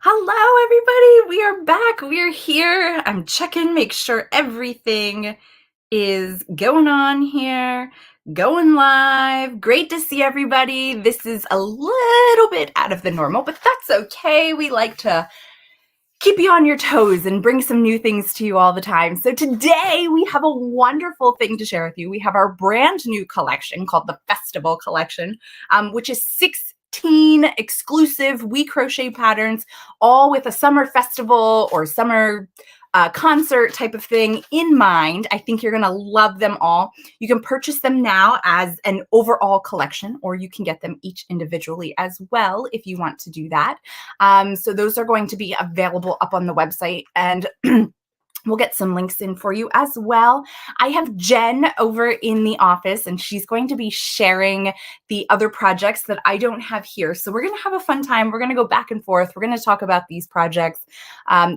Hello, everybody. We are back. We are here. I'm checking, make sure everything is going on here, going live. Great to see everybody. This is a little bit out of the normal, but that's okay. We like to keep you on your toes and bring some new things to you all the time. So today we have a wonderful thing to share with you. We have our brand new collection called the Festival Collection, which is 16 exclusive WeCrochet patterns, all with a summer festival or summer concert type of thing in mind. I think you're going to love them all. You can purchase them now as an overall collection, or you can get them each individually as well if you want to do that. So those are going to be available up on the website, and we'll get some links in for you as well. I have Jen over in the office, and she's going to be sharing the other projects that I don't have here. So we're going to have a fun time. We're going to go back and forth. We're going to talk about these projects.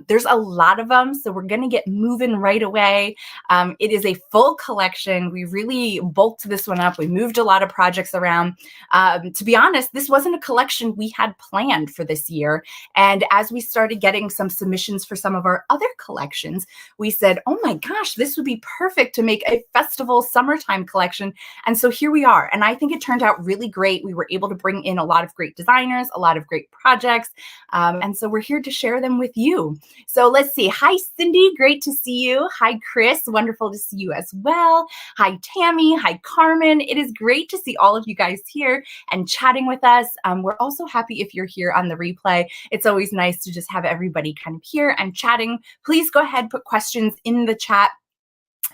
There's a lot of them, so we're going to get moving right away. It is a full collection. We really bulked this one up. We moved a lot of projects around. To be honest, this wasn't a collection we had planned for this year. And as we started getting some submissions for some of our other collections, we said, oh my gosh, this would be perfect to make a festival summertime collection. And so here we are. And I think it turned out really great. We were able to bring in a lot of great designers, a lot of great projects. And so we're here to share them with you. So let's see. Hi, Cindy. Great to see you. Hi, Chris. Wonderful to see you as well. Hi, Tammy. Hi, Carmen. It is great to see all of you guys here and chatting with us. We're also happy if you're here on the replay. It's always nice to just have everybody kind of here and chatting. Please go ahead, put questions in the chat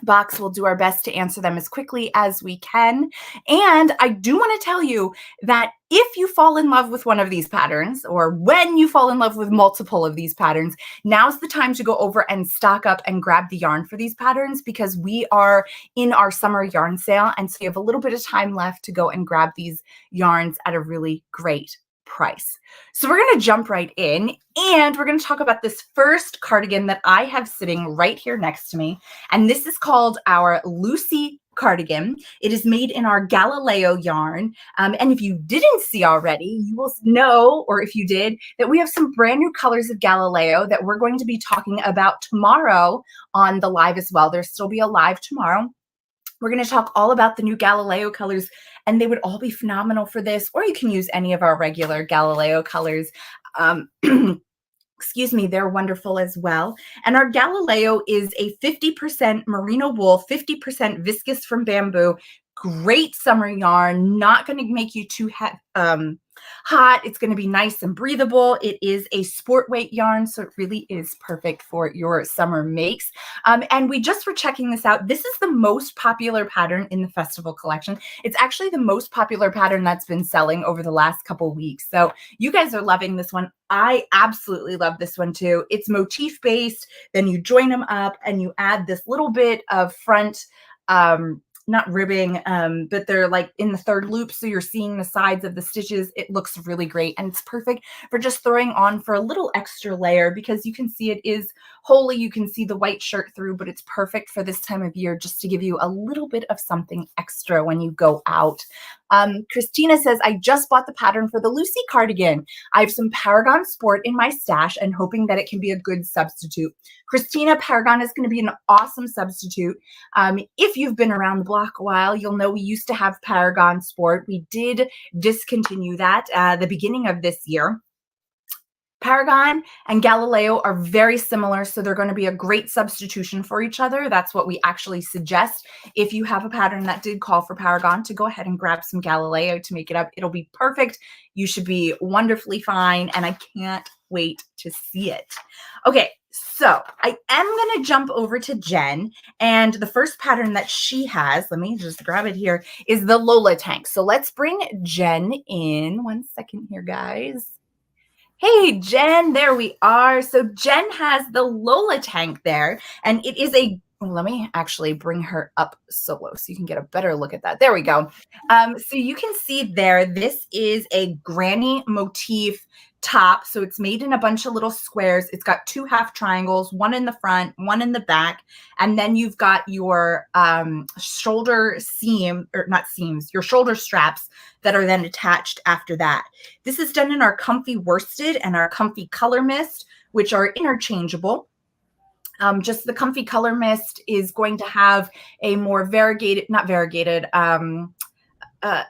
box. We'll do our best to answer them as quickly as we can. And I do want to tell you that if you fall in love with one of these patterns, or when you fall in love with multiple of these patterns, now's the time to go over and stock up and grab the yarn for these patterns, because we are in our summer yarn sale. And so you have a little bit of time left to go and grab these yarns at a really great price. So we're going to jump right in, and we're going to talk about this first cardigan that I have sitting right here next to me. And this is called our Lucy cardigan. It is made in our Galileo yarn. And if you didn't see already, you will know, or if you did, that we have some brand new colors of Galileo that we're going to be talking about tomorrow on the live as well. There'll still be a live tomorrow. We're going to talk all about the new Galileo colors, and they would all be phenomenal for this, or you can use any of our regular Galileo colors. Excuse me, they're wonderful as well. And our Galileo is a 50% merino wool, 50% viscose from bamboo. Great summer yarn, not going to make you too hot. It's going to be nice and breathable. It is a sport weight yarn, so it really is perfect for your summer makes. And we just were checking this out. This is the most popular pattern in the festival collection. It's actually the most popular pattern that's been selling over the last couple weeks. So you guys are loving this one. I absolutely love this one too. It's motif based. Then you join them up and you add this little bit of front not ribbing, but they're like in the third loop, so you're seeing the sides of the stitches. It looks really great, and it's perfect for just throwing on for a little extra layer, because you can see it is wholly, you can see the white shirt through, but it's perfect for this time of year just to give you a little bit of something extra when you go out. Christina says, I just bought the pattern for the Lucy cardigan. I have some Paragon Sport in my stash and hoping that it can be a good substitute. Christina, Paragon is going to be an awesome substitute. If you've been around the block a while, you'll know we used to have Paragon Sport. We did discontinue that at the beginning of this year. Paragon and Galileo are very similar, so they're going to be a great substitution for each other. That's what we actually suggest. If you have a pattern that did call for Paragon, to go ahead and grab some Galileo to make it up. It'll be perfect. You should be wonderfully fine, and I can't wait to see it. Okay, so I am going to jump over to Jen, and the first pattern that she has, let me just grab it here, is the Lola tank. So let's bring Jen in. One second here, guys. Hey, Jen, there we are. So Jen has the Lola tank there, and it is a let me actually bring her up solo so you can get a better look at that. There we go. So you can see there, this is a granny motif top. So it's made in a bunch of little squares. It's got 2 half triangles, one in the front, one in the back. And then you've got your shoulder seam, or not seams, your shoulder straps that are then attached after that. This is done in our comfy worsted and our comfy color mist, which are interchangeable. Just the comfy color mist is going to have a more variegated, not variegated,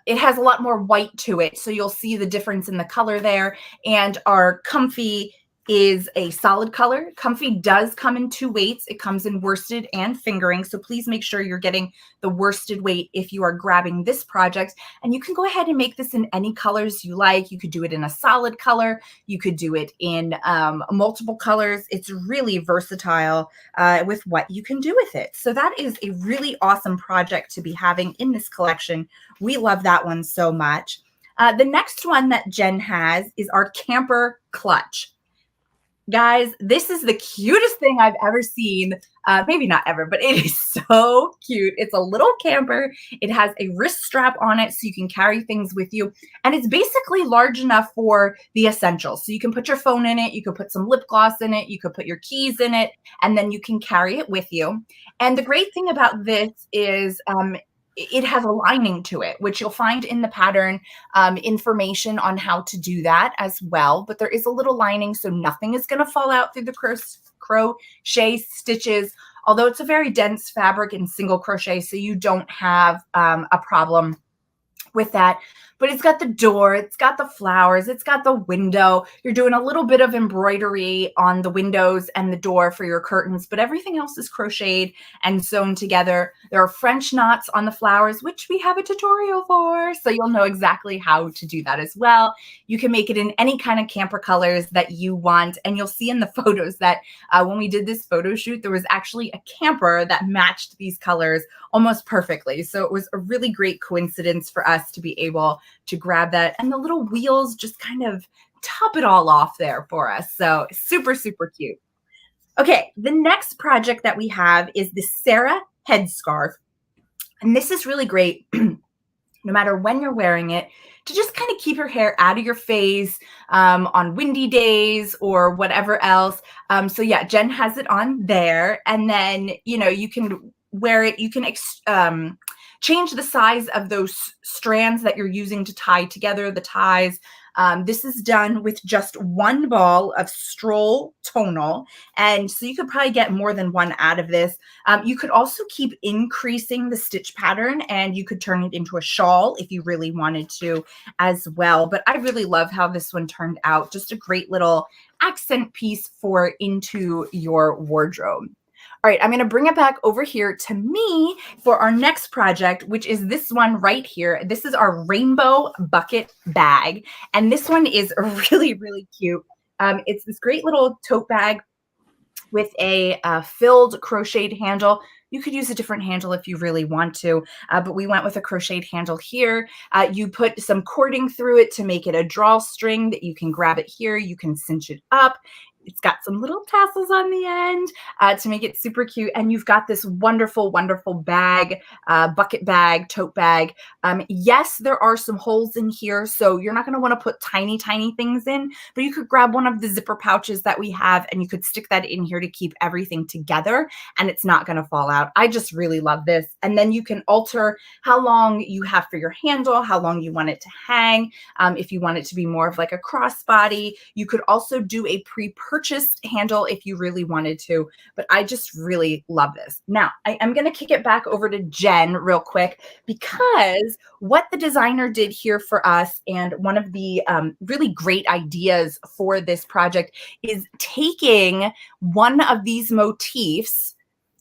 it has a lot more white to it. So you'll see the difference in the color there. And our comfy is a solid color. Comfy does come in 2 weights. It comes in worsted and fingering. So please make sure you're getting the worsted weight if you are grabbing this project. And you can go ahead and make this in any colors you like. You could do it in a solid color. You could do it in multiple colors. It's really versatile with what you can do with it. So that is a really awesome project to be having in this collection. We love that one so much. The next one that Jen has is our camper clutch. Guys, this is the cutest thing I've ever seen. Maybe not ever, but it is so cute. It's a little camper. It has a wrist strap on it so you can carry things with you. And it's basically large enough for the essentials. So you can put your phone in it. You could put some lip gloss in it. You could put your keys in it, and then you can carry it with you. And the great thing about this is it has a lining to it, which you'll find in the pattern information on how to do that as well. But there is a little lining, so nothing is going to fall out through the crochet stitches, although it's a very dense fabric in single crochet, so you don't have a problem with that. But it's got the door, it's got the flowers, it's got the window. You're doing a little bit of embroidery on the windows and the door for your curtains, but everything else is crocheted and sewn together. There are French knots on the flowers, which we have a tutorial for, so you'll know exactly how to do that as well. You can make it in any kind of camper colors that you want, and you'll see in the photos that when we did this photo shoot, there was actually a camper that matched these colors almost perfectly. So it was a really great coincidence for us to be able to grab that. And the little wheels just kind of top it all off there for us. So super, super cute. Okay, the next project that we have is the Sarah headscarf. And this is really great, no matter when you're wearing it, to just kind of keep your hair out of your face on windy days or whatever else. So yeah, Jen has it on there. And then, you know, you can wear it. You can change the size of those strands that you're using to tie together the ties. This is done with just 1 ball of stroll tonal. And so you could probably get more than 1 out of this. You could also keep increasing the stitch pattern, and you could turn it into a shawl if you really wanted to as well. But I really love how this one turned out. Just a great little accent piece for into your wardrobe. All right, I'm going to bring it back over here to me for our next project, which is this one right here. This is our rainbow bucket bag. And this one is really, really cute. It's this great little tote bag with a filled crocheted handle. You could use a different handle if you really want to, but we went with a crocheted handle here. You put some cording through it to make it a drawstring that you can grab it here. You can cinch it up. It's got some little tassels on the end to make it super cute. And you've got this wonderful, wonderful bag, bucket bag, tote bag. Yes, there are some holes in here, so you're not going to want to put tiny, tiny things in, but you could grab one of the zipper pouches that we have and you could stick that in here to keep everything together and it's not going to fall out. I just really love this. And then you can alter how long you have for your handle, how long you want it to hang. If you want it to be more of like a crossbody, you could also do a pre-purchased handle if you really wanted to, but I just really love this. Now, I am going to kick it back over to Jen real quick because what the designer did here for us, and one of the really great ideas for this project, is taking one of these motifs.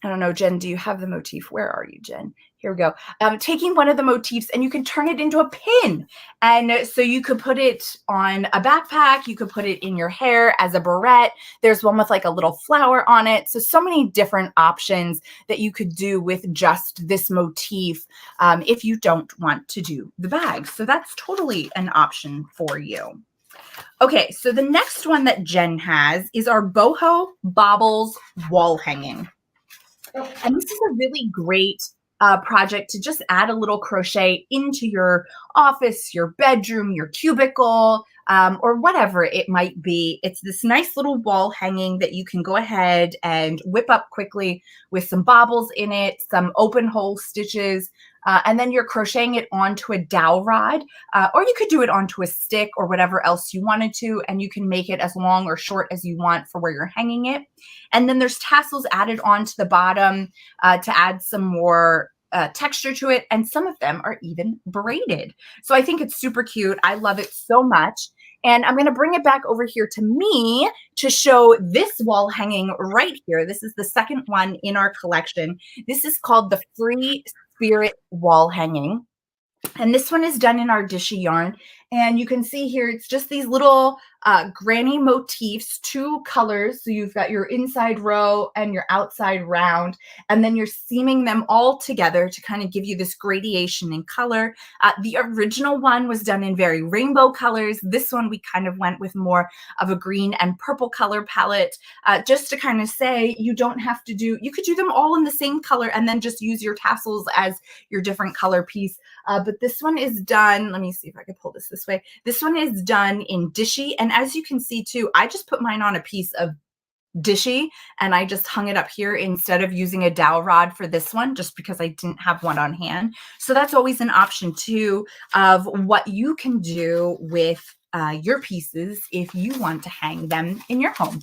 I don't know, Jen, do you have the motif? Where are you, Jen? Here we go. Taking one of the motifs and you can turn it into a pin. And so you could put it on a backpack. You could put it in your hair as a barrette. There's one with like a little flower on it. So many different options that you could do with just this motif if you don't want to do the bag. So that's totally an option for you. Okay, so the next one that Jen has is our Boho Bobbles wall hanging. And this is a really great project to just add a little crochet into your office, your bedroom, your cubicle, or whatever it might be. It's this nice little wall hanging that you can go ahead and whip up quickly with some bobbles in it, some open hole stitches, and then you're crocheting it onto a dowel rod, or you could do it onto a stick or whatever else you wanted to, and you can make it as long or short as you want for where you're hanging it. And then there's tassels added onto the bottom to add some more texture to it. And some of them are even braided. So I think it's super cute. I love it so much. And I'm going to bring it back over here to me to show this wall hanging right here. This is the second one in our collection. This is called the Free Spirit Wall Hanging. And this one is done in our Dishy yarn. And you can see here, it's just these little granny motifs, 2 colors. So you've got your inside row and your outside round, and then you're seaming them all together to kind of give you this gradation in color. The original one was done in very rainbow colors. This one, we kind of went with more of a green and purple color palette, just to kind of say you don't have to do, you could do them all in the same color and then just use your tassels as your different color piece. But this one is done, let me see if I can pull this way. This one is done in Dishy. And as you can see too, I just put mine on a piece of Dishy and I just hung it up here instead of using a dowel rod for this one, just because I didn't have one on hand. So that's always an option too of what you can do with your pieces if you want to hang them in your home.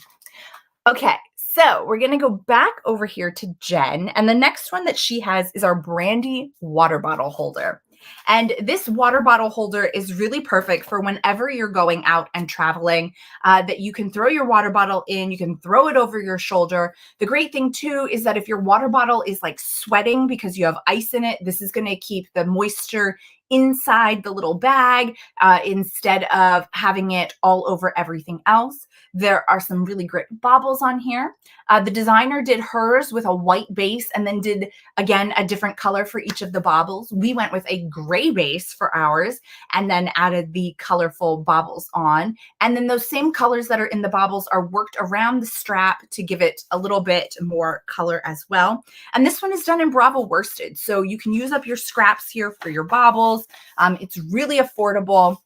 Okay, so we're going to go back over here to Jen. And the next one that she has is our Brandy water bottle holder. And this water bottle holder is really perfect for whenever you're going out and traveling, that you can throw your water bottle in, you can throw it over your shoulder. The great thing too is that if your water bottle is like sweating because you have ice in it, this is going to keep the moisture inside the little bag instead of having it all over everything else. There are some really great bobbles on here. The designer did hers with a white base and then did, again, a different color for each of the bobbles. We went with a gray base for ours and then added the colorful bobbles on. And then those same colors that are in the bobbles are worked around the strap to give it a little bit more color as well. And this one is done in Bravo worsted. So you can use up your scraps here for your bobbles. It's really affordable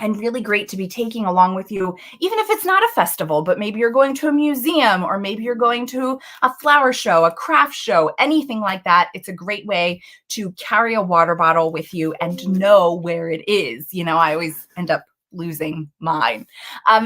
and really great to be taking along with you, even if it's not a festival, but maybe you're going to a museum or maybe you're going to a flower show, a craft show, anything like that. It's a great way to carry a water bottle with you and know where it is. You know, I always end up losing mine.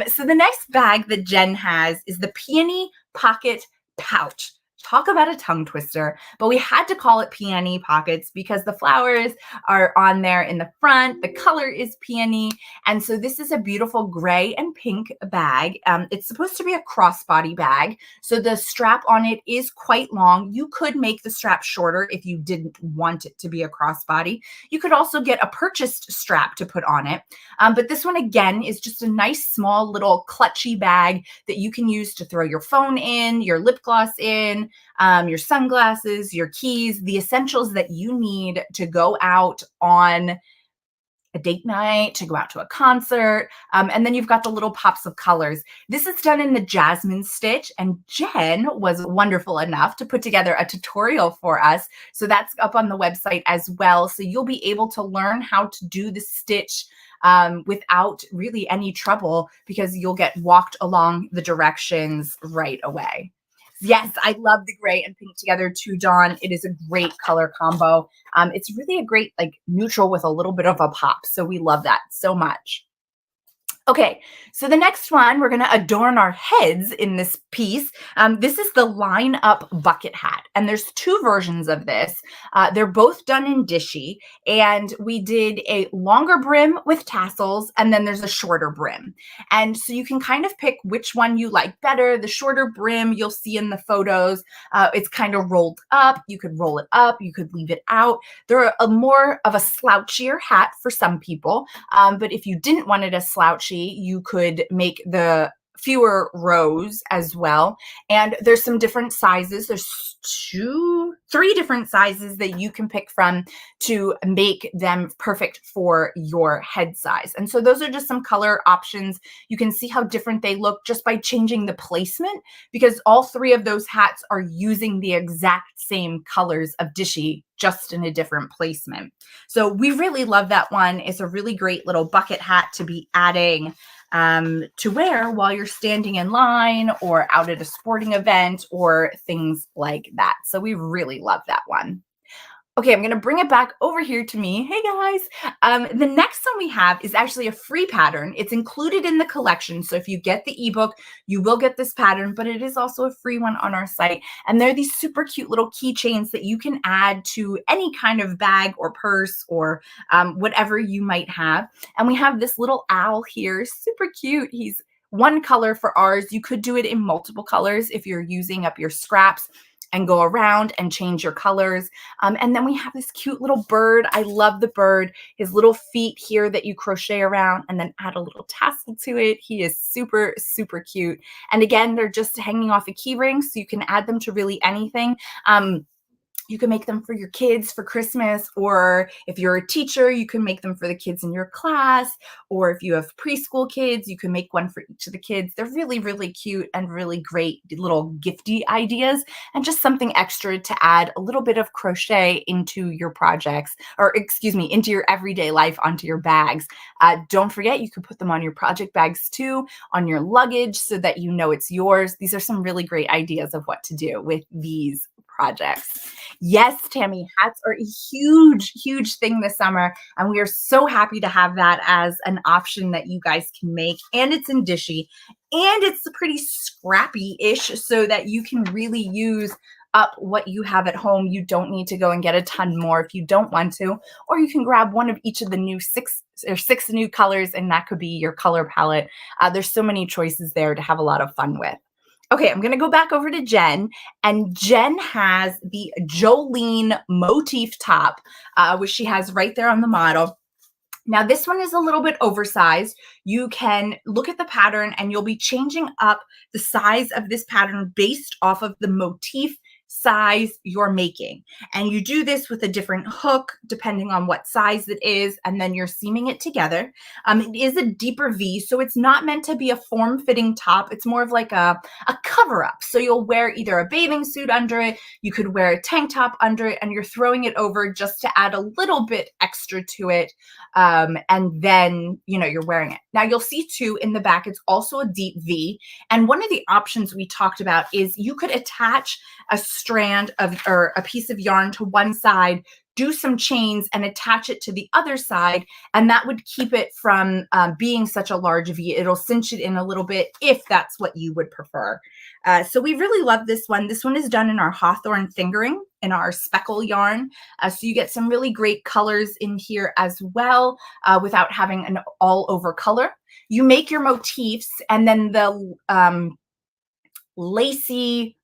So the next bag that Jen has is the Peony Pocket Pouch. Talk about a tongue twister, but we had to call it peony pockets because the flowers are on there in the front. The color is peony. And so this is a beautiful gray and pink bag. It's supposed to be a crossbody bag. So the strap on it is quite long. You could make the strap shorter if you didn't want it to be a crossbody. You could also get a purchased strap to put on it. But this one, again, is just a nice, small, little clutchy bag that you can use to throw your phone in, your lip gloss in, your sunglasses, your keys, the essentials that you need to go out on a date night, to go out to a concert. And then you've got the little pops of colors. This is done in the Jasmine stitch, and Jen was wonderful enough to put together a tutorial for us. So that's up on the website as well. So you'll be able to learn how to do the stitch without really any trouble because you'll get walked along the directions right away. Yes, I love the gray and pink together too, Dawn. It is a great color combo. It's really a great like neutral with a little bit of a pop. So we love that so much. Okay, so the next one, we're going to adorn our heads in this piece. This is the Line Up bucket hat, and there's 2 versions of this. They're both done in Dishy, and we did a longer brim with tassels, and then there's a shorter brim. And so you can kind of pick which one you like better. The shorter brim you'll see in the photos. It's kind of rolled up. You could roll it up. You could leave it out. They're more of a slouchier hat for some people, but if you didn't want it as slouchy, you could make the fewer rows as well. And there's some different sizes. There's three different sizes that you can pick from to make them perfect for your head size. And so those are just some color options. You can see how different they look just by changing the placement, because all three of those hats are using the exact same colors of Dishy, just in a different placement. So we really love that one. It's a really great little bucket hat to be adding to wear while you're standing in line or out at a sporting event or things like that. So we really love that one. Okay, I'm going to bring it back over here to me. Hey guys. The next one we have is actually a free pattern. It's included in the collection. So if you get the ebook, you will get this pattern, but it is also a free one on our site. And they're these super cute little keychains that you can add to any kind of bag or purse or whatever you might have. And we have this little owl here, super cute. He's one color for ours. You could do it in multiple colors if you're using up your scraps and go around and change your colors. And then we have this cute little bird. I love the bird. His little feet here that you crochet around and then add a little tassel to it. He is super, super cute. And again, they're just hanging off a key ring, so you can add them to really anything. You can make them for your kids for Christmas, or if you're a teacher, you can make them for the kids in your class, or if you have preschool kids, you can make one for each of the kids. They're really, really cute and really great little gifty ideas, and just something extra to add a little bit of crochet into your projects, or excuse me, into your everyday life, onto your bags. Don't forget, you can put them on your project bags too, on your luggage, so that you know it's yours. These are some really great ideas of what to do with these projects. Yes, Tammy, hats are a huge, huge thing this summer, and we are so happy to have that as an option that you guys can make. And it's in Dishy, and it's pretty scrappy-ish, so that you can really use up what you have at home. You don't need to go and get a ton more if you don't want to, or you can grab one of each of the new six new colors, and that could be your color palette. There's so many choices there to have a lot of fun with. Okay, I'm going to go back over to Jen, and Jen has the Jolene Motif top, which she has right there on the model. Now, this one is a little bit oversized. You can look at the pattern, and you'll be changing up the size of this pattern based off of the motif size you're making. And you do this with a different hook depending on what size it is, and then you're seaming it together. It is a deeper V, so it's not meant to be a form-fitting top. It's more of like a cover-up. So you'll wear either a bathing suit under it, you could wear a tank top under it, and you're throwing it over just to add a little bit extra to it. And then, you know, you're wearing it. Now you'll see too in the back, it's also a deep V. And one of the options we talked about is you could attach a strand of, or a piece of yarn to one side, do some chains and attach it to the other side. And that would keep it from being such a large V. It'll cinch it in a little bit if that's what you would prefer. So we really love this one. This one is done in our Hawthorn fingering, in our speckle yarn. So you get some really great colors in here as well, without having an all over color. You make your motifs, and then the lacy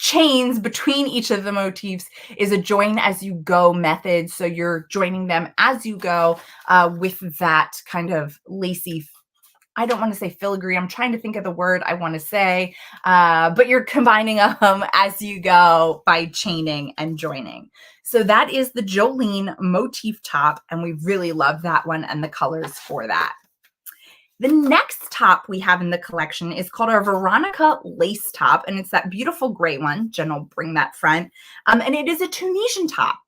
chains between each of the motifs is a join as you go method. So you're joining them as you go with that kind of lacy, I don't want to say filigree, I'm trying to think of the word I want to say, but you're combining them as you go by chaining and joining. So that is the Jolene Motif top, and we really love that one and the colors for that. The next top we have in the collection is called our Veronica Lace top, and it's that beautiful gray one. Jen will bring that front, and it is a Tunisian top.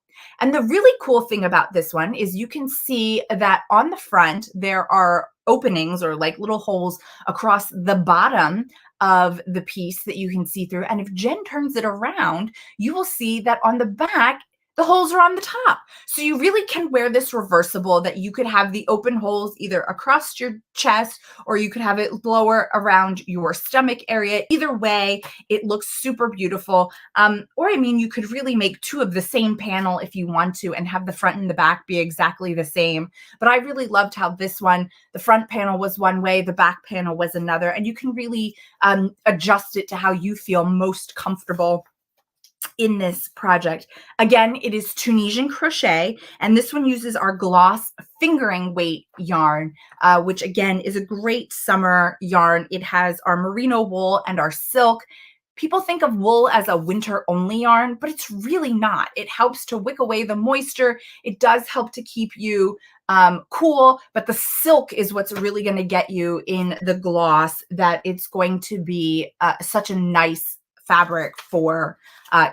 And the really cool thing about this one is you can see that on the front, there are openings, or like little holes across the bottom of the piece that you can see through. And if Jen turns it around, you will see that on the back, the holes are on the top. So you really can wear this reversible, that you could have the open holes either across your chest, or you could have it lower around your stomach area. Either way, it looks super beautiful. Or I mean, you could really make two of the same panel if you want to, and have the front and the back be exactly the same. But I really loved how this one, the front panel was one way, the back panel was another, and you can really adjust it to how you feel most comfortable in this project. Again, it is Tunisian crochet, and this one uses our gloss fingering weight yarn, which again is a great summer yarn. It has our merino wool and our silk. People think of wool as a winter only yarn, but it's really not. It helps to wick away the moisture. It does help to keep you cool, but the silk is what's really going to get you in the gloss, that it's going to be such a nice fabric for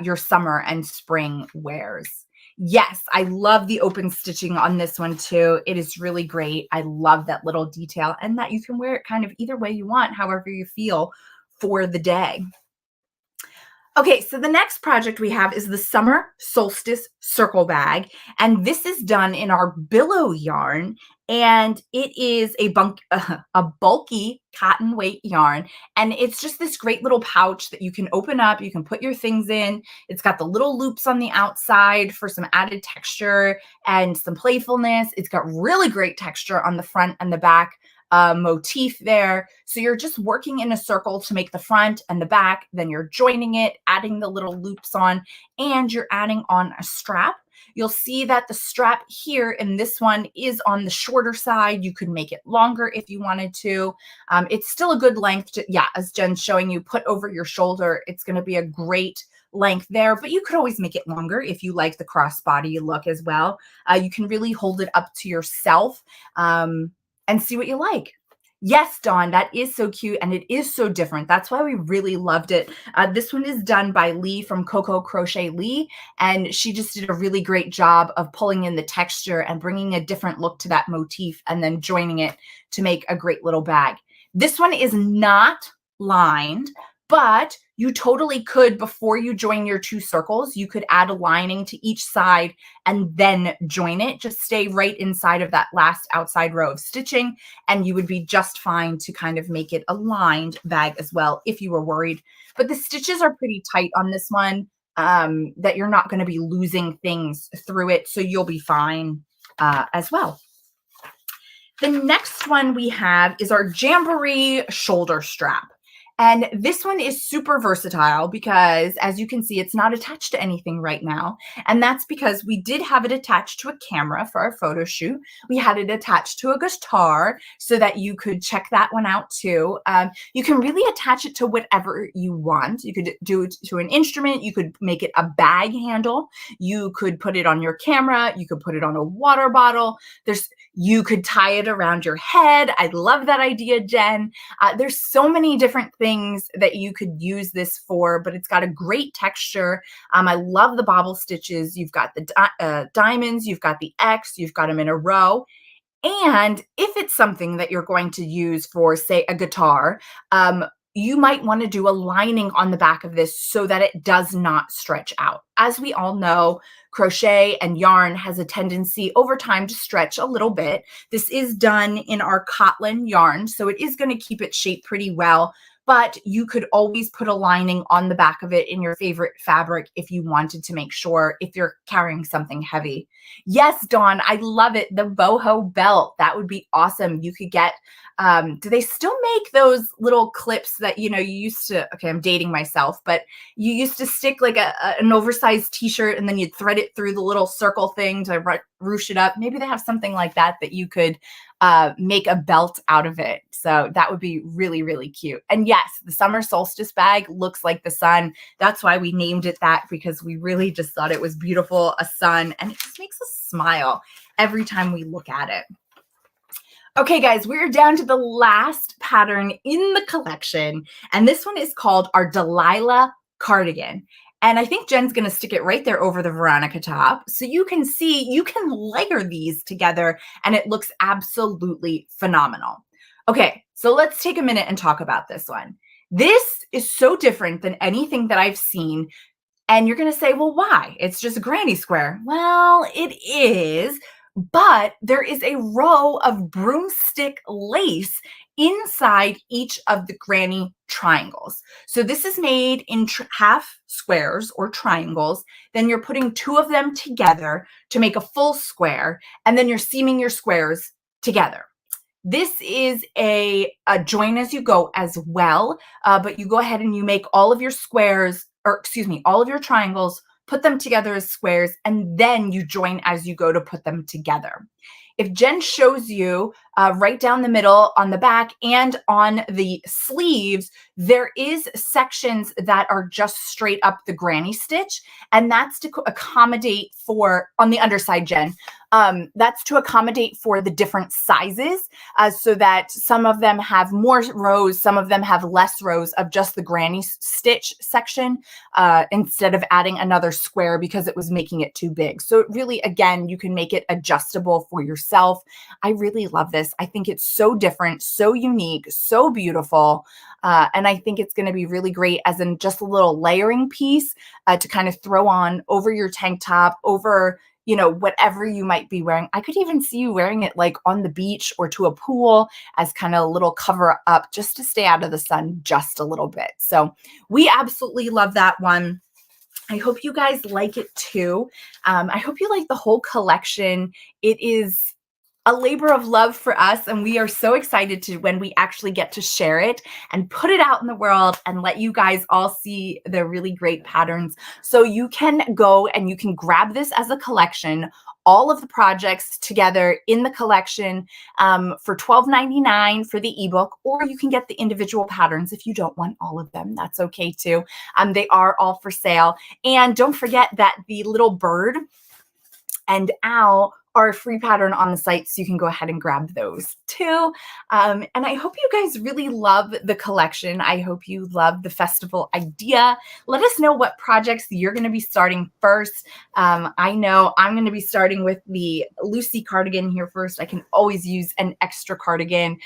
your summer and spring wears. Yes, I love the open stitching on this one too. It is really great. I love that little detail, and that you can wear it kind of either way you want, however you feel for the day. Okay, so the next project we have is the Summer Solstice Circle Bag, and this is done in our billow yarn, and it is a bulky cotton weight yarn, and it's just this great little pouch that you can open up. You can put your things in. It's got the little loops on the outside for some added texture and some playfulness. It's got really great texture on the front and the back. Motif there. So you're just working in a circle to make the front and the back, then you're joining it, adding the little loops on, and you're adding on a strap. You'll see that the strap here in this one is on the shorter side. You could make it longer if you wanted to. It's still a good length to, yeah, as Jen's showing you, put over your shoulder. It's going to be a great length there, but you could always make it longer if you like the crossbody look as well. You can really hold it up to yourself. And see what you like. Yes, Dawn, that is so cute, and it is so different. That's why we really loved it. This one is done by Lee from Coco Crochet Lee, and she just did a really great job of pulling in the texture and bringing a different look to that motif and then joining it to make a great little bag. This one is not lined, but you totally could, before you join your two circles, you could add a lining to each side and then join it. Just stay right inside of that last outside row of stitching, and you would be just fine to kind of make it a lined bag as well if you were worried. But the stitches are pretty tight on this one, that you're not going to be losing things through it, so you'll be fine as well. The next one we have is our Jamboree shoulder strap. And this one is super versatile because, as you can see, it's not attached to anything right now. And that's because we did have it attached to a camera for our photo shoot. We had it attached to a guitar so that you could check that one out too. You can really attach it to whatever you want. You could do it to an instrument. You could make it a bag handle. You could put it on your camera. You could put it on a water bottle. You could tie it around your head. I love that idea, Jen. There's so many different things that you could use this for, but it's got a great texture. I love the bobble stitches. You've got the diamonds, you've got the X, you've got them in a row. And if it's something that you're going to use for, say, a guitar, you might want to do a lining on the back of this so that it does not stretch out. As we all know, crochet and yarn has a tendency over time to stretch a little bit. This is done in our Katelyn yarn, so it is going to keep its shape pretty well, but you could always put a lining on the back of it in your favorite fabric if you wanted to make sure, if you're carrying something heavy. Yes, Dawn, I love it. The boho belt, that would be awesome. You could get, do they still make those little clips that, you used to, okay, I'm dating myself, but you used to stick like an oversized t-shirt and then you'd thread it through the little circle thing to ruche it up. Maybe they have something like that you could make a belt out of it. So that would be really, really cute. And yes, the summer solstice bag looks like the sun. That's why we named it that, because we really just thought it was beautiful, a sun, and it just makes us smile every time we look at it. Okay, guys, we're down to the last pattern in the collection, and this one is called our Delilah Cardigan. And I think Jen's going to stick it right there over the Veronica top. So you can see, you can layer these together and it looks absolutely phenomenal. Okay, so let's take a minute and talk about this one. This is so different than anything that I've seen. And you're going to say, well, why? It's just a granny square. Well, it is, but there is a row of broomstick lace inside each of the granny triangles. So this is made in half squares or triangles. Then you're putting two of them together to make a full square, and then you're seaming your squares together. This is a join as you go as well, but you go ahead and you make all of your squares, or excuse me, all of your triangles, put them together as squares, and then you join as you go to put them together. If Jen shows you right down the middle on the back and on the sleeves, there is sections that are just straight up the granny stitch, and that's to accommodate for, on the underside, Jen, that's to accommodate for the different sizes, so that some of them have more rows, some of them have less rows of just the granny stitch section, instead of adding another square because it was making it too big. So really, again, you can make it adjustable for yourself. I really love this. I think it's so different, so unique, so beautiful. And I think it's going to be really great as in just a little layering piece to kind of throw on over your tank top, over, you know, whatever you might be wearing. I could even see you wearing it like on the beach or to a pool as kind of a little cover up just to stay out of the sun just a little bit. So we absolutely love that one. I hope you guys like it too. I hope you like the whole collection. It is a labor of love for us, and we are so excited to when we actually get to share it and put it out in the world and let you guys all see the really great patterns. So you can go and you can grab this as a collection, all of the projects together in the collection for $12.99 for the ebook, or you can get the individual patterns if you don't want all of them. That's okay too. They are all for sale. And don't forget that the little bird and owl are a free pattern on the site, so you can go ahead and grab those too. And I hope you guys really love the collection. I hope you love the festival idea. Let us know what projects you're going to be starting first. I know I'm going to be starting with the Lucy cardigan here first. I can always use an extra cardigan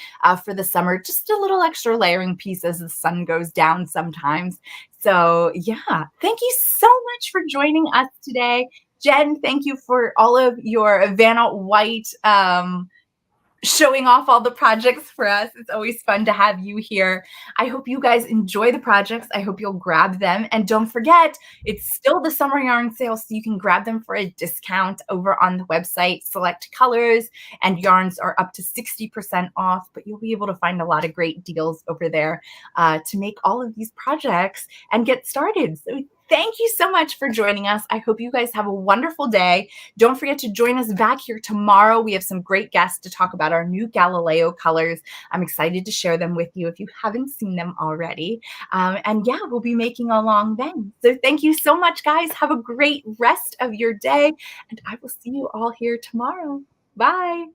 for the summer, just a little extra layering piece as the sun goes down sometimes. So yeah, thank you so much for joining us today. Jen, thank you for all of your Vanna White showing off all the projects for us. It's always fun to have you here. I hope you guys enjoy the projects. I hope you'll grab them. And don't forget, it's still the summer yarn sale, so you can grab them for a discount over on the website. Select colors and yarns are up to 60% off, but you'll be able to find a lot of great deals over there to make all of these projects and get started. So thank you so much for joining us. I hope you guys have a wonderful day. Don't forget to join us back here tomorrow. We have some great guests to talk about our new Galileo colors. I'm excited to share them with you if you haven't seen them already. And yeah, we'll be making along then. So thank you so much, guys. Have a great rest of your day, and I will see you all here tomorrow. Bye.